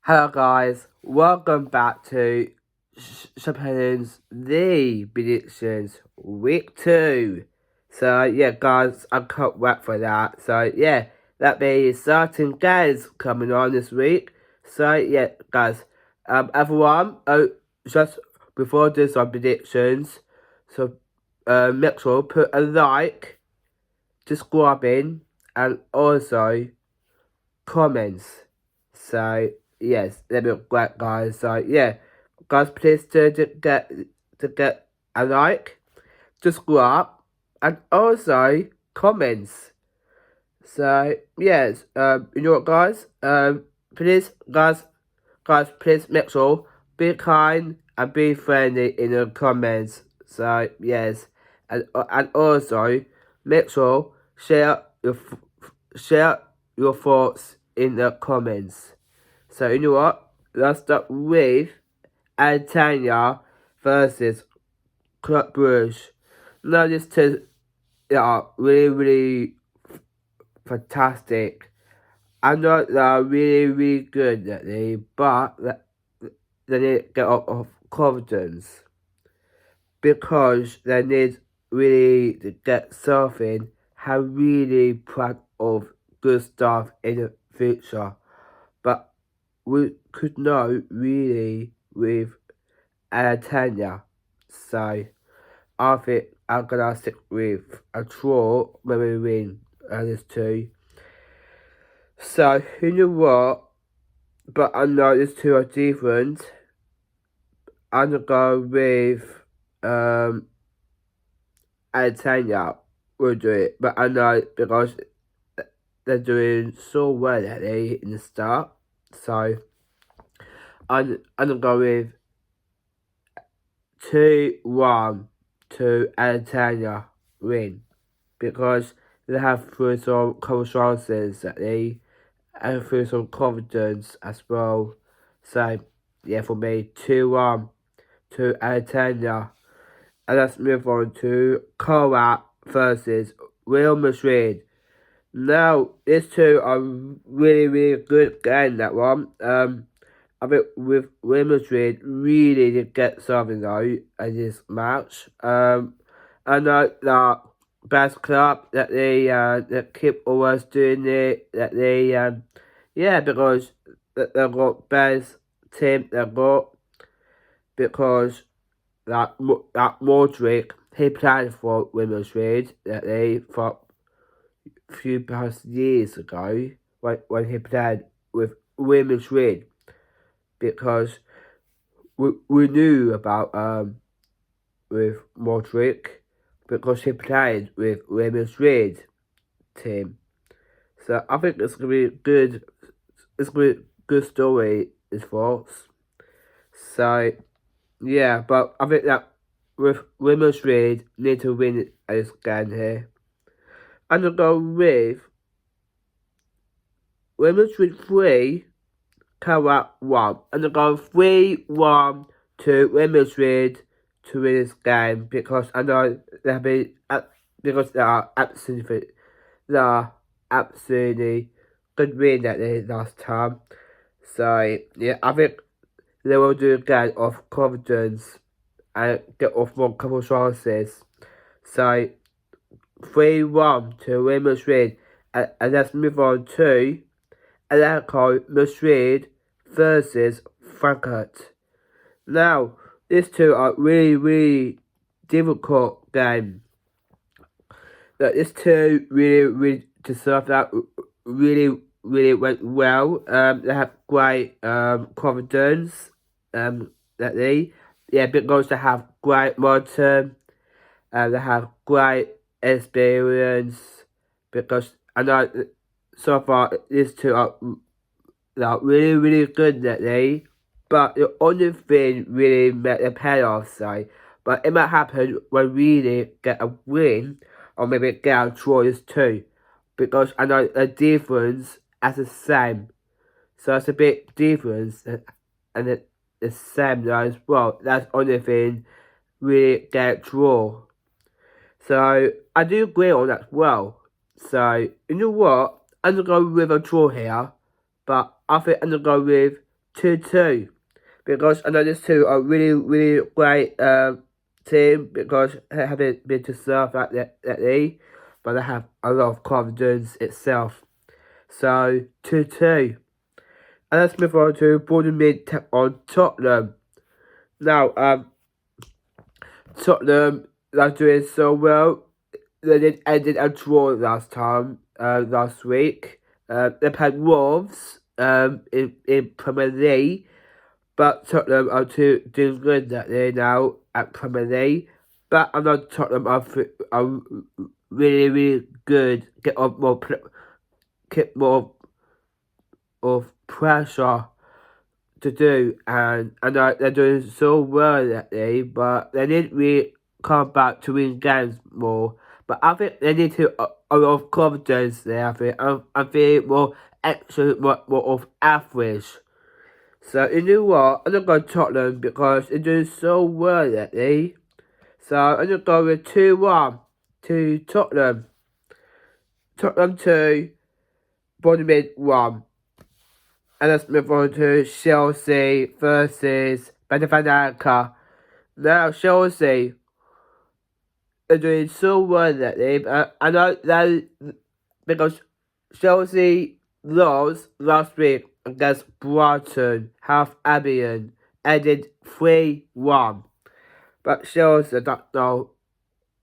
Hello guys, welcome back to Chapin's The Predictions Week 2. So yeah guys, I can't wait for that. So yeah, that be certain games coming on this week. So yeah guys, everyone, just before this on predictions, so make sure put a like, subscribing, and also comments. So yes, that'd be great, guys. So yeah, guys, please to get a like, subscribe, and also comments. So yes, you know what, guys? Please, please make sure be kind and be friendly in the comments. So yes, and also make sure share your thoughts in the comments. So you know what? Let's start with Antalya versus Club Brugge. Now this two are really fantastic. I know they are really good at it, but they need to get up of confidence because they need really to get something. Have really proud of good stuff in the future, but we could know really with Antalya. So I think I'm gonna stick with a draw when we win this two. So you know what? But I know these two are different. I'm gonna go with Antalya will do it, but I know because they're doing so well at it in the start. So I'm gonna go with 2-1 to Antalya win because they have through some couple chances that they and through some confidence as well. So yeah, for me 2-1 to Antalya. And let's move on to Croat versus Real Madrid. Now, these two are really good game, that one. I think with Real Madrid really did get something out in this match. I know that best club that they keep always doing it, that they yeah, because they've got best team they've got because that Modric he played for Real Madrid that they fought a few past years ago when he played with Real Madrid because we knew about with Modric because he played with Real Madrid team. So I think it's gonna be good. It's gonna be a good story as well. So yeah, but I think that with Real Madrid need to win this game here. I'm gonna go with Real Madrid 3, Croat 1. I'm gonna go 3-1 to Real Madrid to win this game because I know they'll be because they are absolutely good win that they last time. So yeah, I think they will do a game of confidence and get off more couple chances. So 3-1 to Real Madrid, and let's move on to Atletico Madrid versus Frankfurt. Now, these two are really difficult games. These two really deserve that. Really went well. They have great confidence. That they yeah because they have great motor. They have great experience because I know so far these two are really good that day. But the only thing really made a payoff side. But it might happen when we really get a win or maybe get a draw is too. Because I know the difference as the same. So it's a bit difference and it's the same as well. That's the only thing really get a draw. So I do agree on that as well. So you know what? I'm gonna go with a draw here, but I think I'm gonna go with 2-2 because I know these two are really great team because they haven't been to serve lately, but they have a lot of confidence itself. So 2-2. And let's move on to Bournemouth take on Tottenham. Now, Tottenham are doing so well. They did ended a draw last week. They played Wolves in Premier League, but Tottenham are doing good that day now at Premier League. But I know Tottenham are really good. Get more of pressure to do, and I know they're doing so well that day, but they didn't really come back to win games more. But I think they need to a lot of confidence there. I think more extra, more of average. So you know what? I'm gonna go Tottenham because they're doing so well that day. So I'm gonna go with 2-1 to Tottenham. Tottenham 2, Bournemouth 1. And let's move on to Chelsea versus Benfica. Now Chelsea are doing so well that day. I know that because Chelsea lost last week against Brighton, Half Albion, ended 3-1. But Chelsea don't know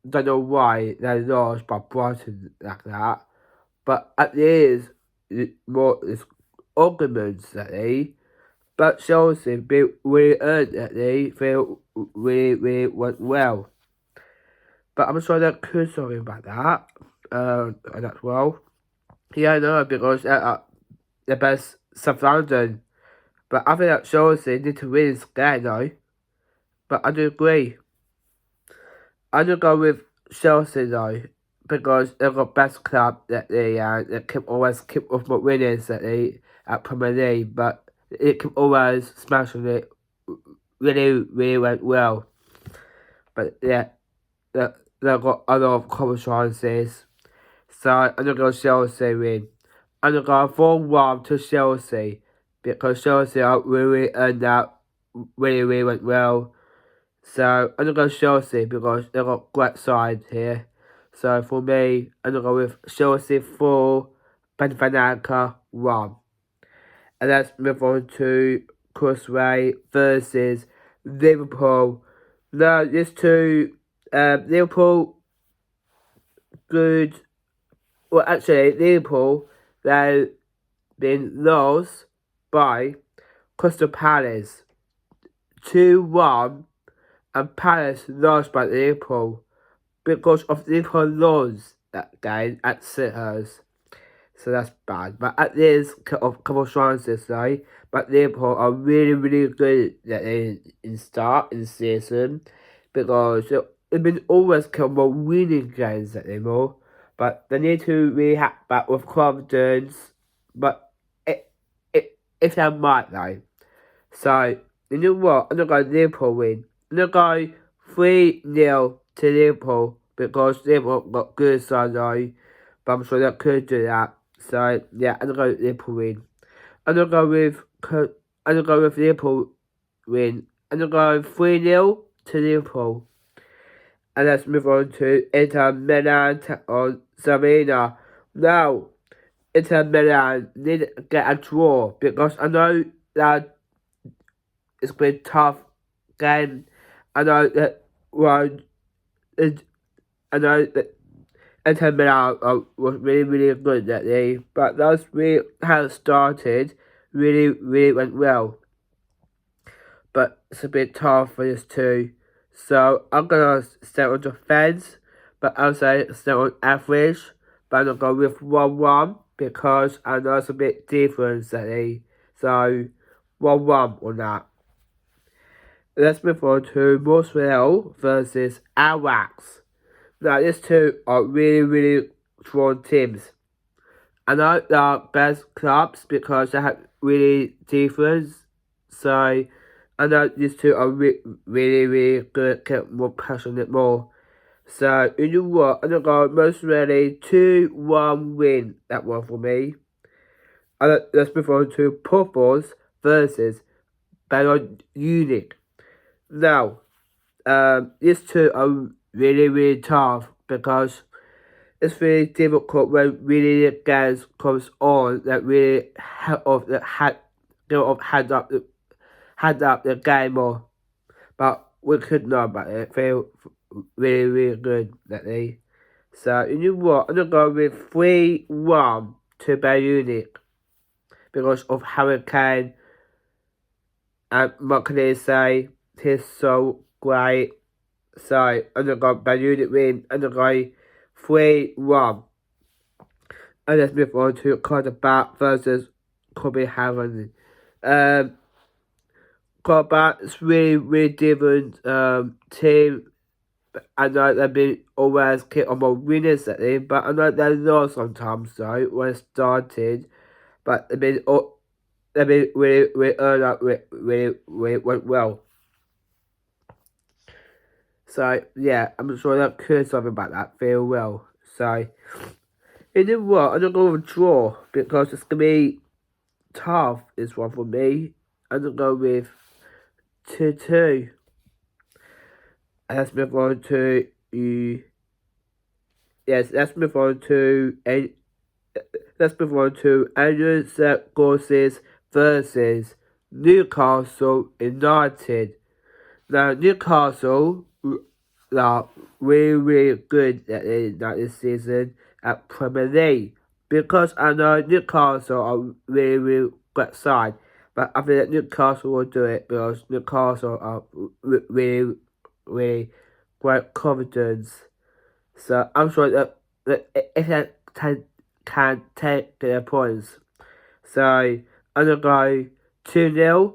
why they lost by Brighton like that. But at the end, it's arguments that day. But Chelsea really earned that they really went well. But I'm sure they're sorry about that. And as well. Yeah, I know because the best South London. But I think that Chelsea need to win this game though. But I do agree. I'm gonna go with Chelsea though. Because they've got best club that they always keep with more winners that they at Premier League, but it can always smashing it really went well. But yeah, they've got a lot of common chances. So I'm gonna go Chelsea win. I'm gonna go 4-1 to Chelsea because Chelsea are really earned that really went well. So I'm gonna go Chelsea because they've got great side here. So for me, I'm gonna go with Chelsea 4, Benfica 1. And let's move on to Crossway versus Liverpool. Now, these two, Liverpool, good. Well, actually, Liverpool, they've been lost by Crystal Palace 2-1, and Palace lost by Liverpool because of Liverpool lost that game at Sithurst. So that's bad. But at least couple of chances though. But Liverpool are really good that in start in the season because they've been always more winning games that they more. But they need to really hack back with confidence. But if they might though. So you know what? I'm gonna go Liverpool win. I'm gonna go 3-0 to Liverpool because Liverpool got good side though. But I'm sure they could do that. So yeah, I'm gonna go Liverpool win. I'm gonna go with Liverpool win. I'm gonna go 3-0 to Liverpool. And let's move on to Inter Milan on Savina. Now, Inter Milan need to get a draw because I know that it's been a tough game. I know that I know that Inter Milan was really good that day, but last week how it started really went well. But it's a bit tough for this too. So I'm gonna stay on defense, but I'll say stay on average. But I'm gonna go with 1-1 because I know it's a bit different that day. So 1-1 on that. Let's move on to Montreal versus Ajax. Now, these two are really strong teams. I know they are best clubs because they have really difference. So, I know these two are really good, get more passionate more. So, you know what? I'm going to go most really 2-1 win. That one for me. And let's move on to Purples versus Bayern Munich. Now, these two are really tough because it's really difficult when really the games comes on that really had up the game more. But we could know about it. Feel really good that they. So you know what? I'm gonna go with 3-1 to Bayern Munich because of Harry Kane and what can I say? He's so great. So I'm gonna go Bayern Munich win. I'm gonna go 3-1. And let's move on to Quarterback versus Copenhagen. Quarterback is really different team. I know they've been always kicked on more winners at them, but I know they lost sometimes though when it started. But they've been really earned up really went well. So yeah, I'm sure that could something about that feel well. So you know what? I'm gonna go with a draw because it's gonna be tough. This one for me. I'm gonna go with 2-2. Let's move on to let's move on to Andrew Gorses versus Newcastle United. Now Newcastle are really good at this season at Premier League because I know Newcastle are really great side, but I think that Newcastle will do it because Newcastle are really great confidence. So I'm sure that if they can take their points. So I'm gonna go 2-0,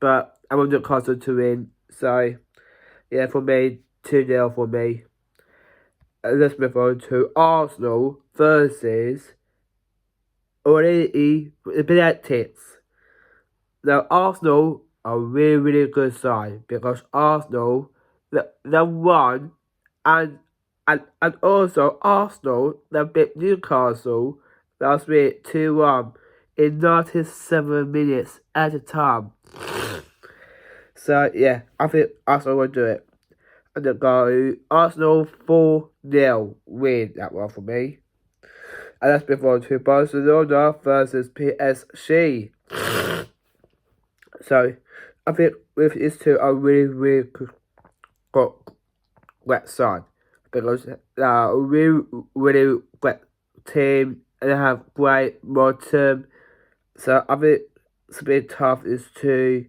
but I want Newcastle to win. So yeah, for me, 2-0 for me. And let's move on to Arsenal versus already the Benedicts. Now Arsenal are really good side because Arsenal they won and also Arsenal they beat Newcastle last week 2-1 in 97 minutes at a time. So yeah, I think Arsenal will do it. I'm gonna go Arsenal 4-0 win that one for me. And let's move on to Barcelona versus PSG. So I think with these two are really got great side because they are a really great team and they have great momentum. So I think it's a bit tough is two.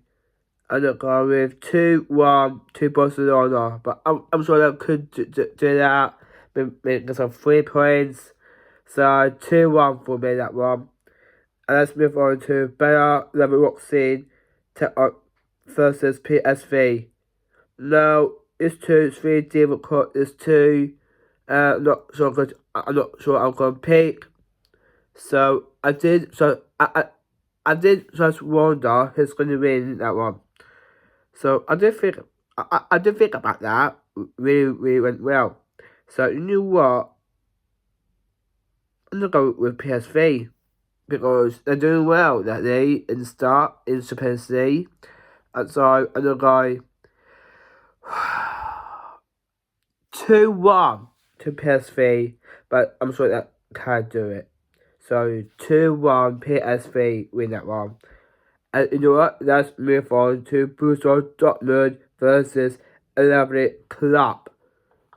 I'm gonna go with 2-1 to Barcelona, but I'm sure they could do that. Make some 3 points. So 2-1 for me that one. And let's move on to Bayer Leverkusen versus PSV. Now it's 2-3 difficult. It's 2. Not sure. I'm not sure I'm gonna pick. So I did. So I did just wonder who's gonna win that one. So I did think. I did think about that. Really went well. So you know what? I'm gonna go with PSV because they're doing well that day in the start in Champions League. And so I'm gonna go 2-1 to PSV, but I'm sure that can do it. So 2-1 PSV win that one. And you know what? Let's move on to Borussia Dortmund versus a lovely club.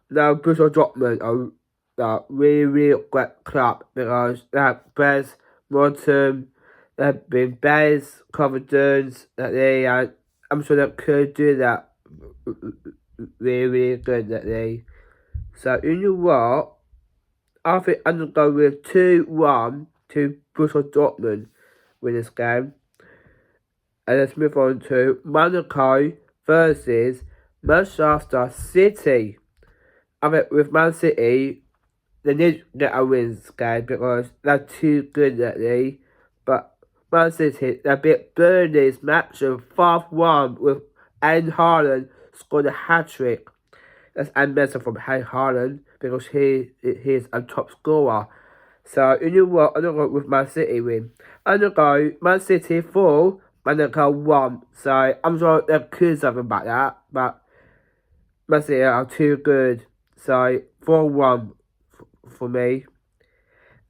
Now Borussia Dortmund are a really great club because they have best momentum, they have been best confidence that they are. I'm sure they could do that really good that day. So you know what? I think I'm gonna go with 2-1 to Borussia Dortmund win this game. And let's move on to Monaco versus Manchester City. I think with Man City, they need to get a win this game because they're too good that day. But Man City, they beat Burnley's match of 5-1 with Erling Haaland scored a hat-trick. That's amazing from Haaland because he is a top scorer. So you know what? I'm gonna go with Man City win. I'm gonna go Man City 4, when they come one. So I'm sure there could be something about that, but Man City are too good. So 4-1 for me.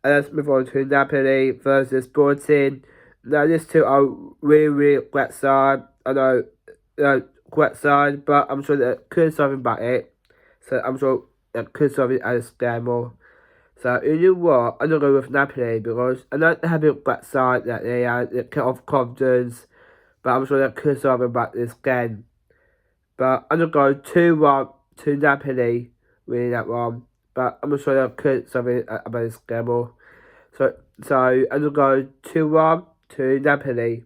And let's move on to Napoli versus Sporting. Now, these two are really great side. I know, great side, but I'm sure there could be something about it. So I'm sure there could be something at this game more. So you know what? I'm gonna go with Napoli because I know they have a great side that they get off confidence, but I'm sure there could be something about this game. But I'm gonna go 2-1 to Napoli winning that one. But I'm sure there could be something about this game more. So I'm gonna go 2-1 to Napoli.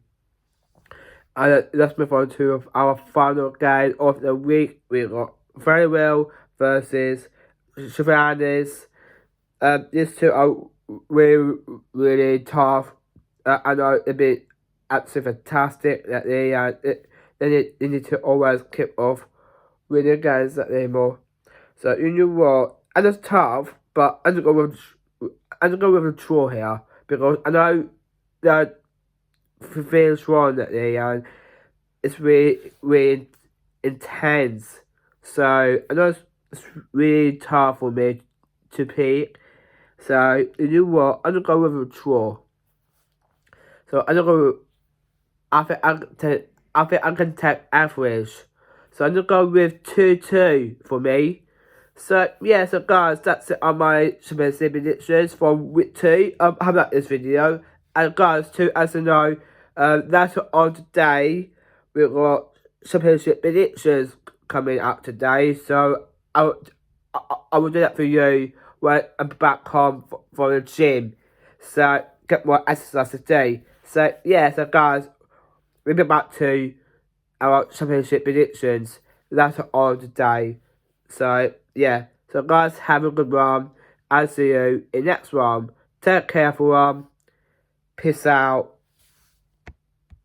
And let's move on to our final game of the week. We got Villarreal versus Chavanes. These two are really tough. I know it'd be absolutely fantastic that they need to always keep off winning games that they more. So you know what? And it's tough, but I'm gonna go with a draw here because I know that feels wrong that it's really intense. So I know it's really tough for me to pick. So you know what? I'm gonna go with a draw. So I'm gonna go. I think I can take average. So I'm gonna go with 2-2 for me. So yeah, so guys, that's it on my submissive predictions from week 2. How about this video? And guys, too, as you know, that's on today. We've got submissive predictions coming up today. So I will do that for you when I'm back home from the gym. So get more exercise today. So yeah, so guys, we'll be back to our championship predictions later on today. So yeah, so guys, have a good one. I'll see you in the next one. Take care everyone. Peace out.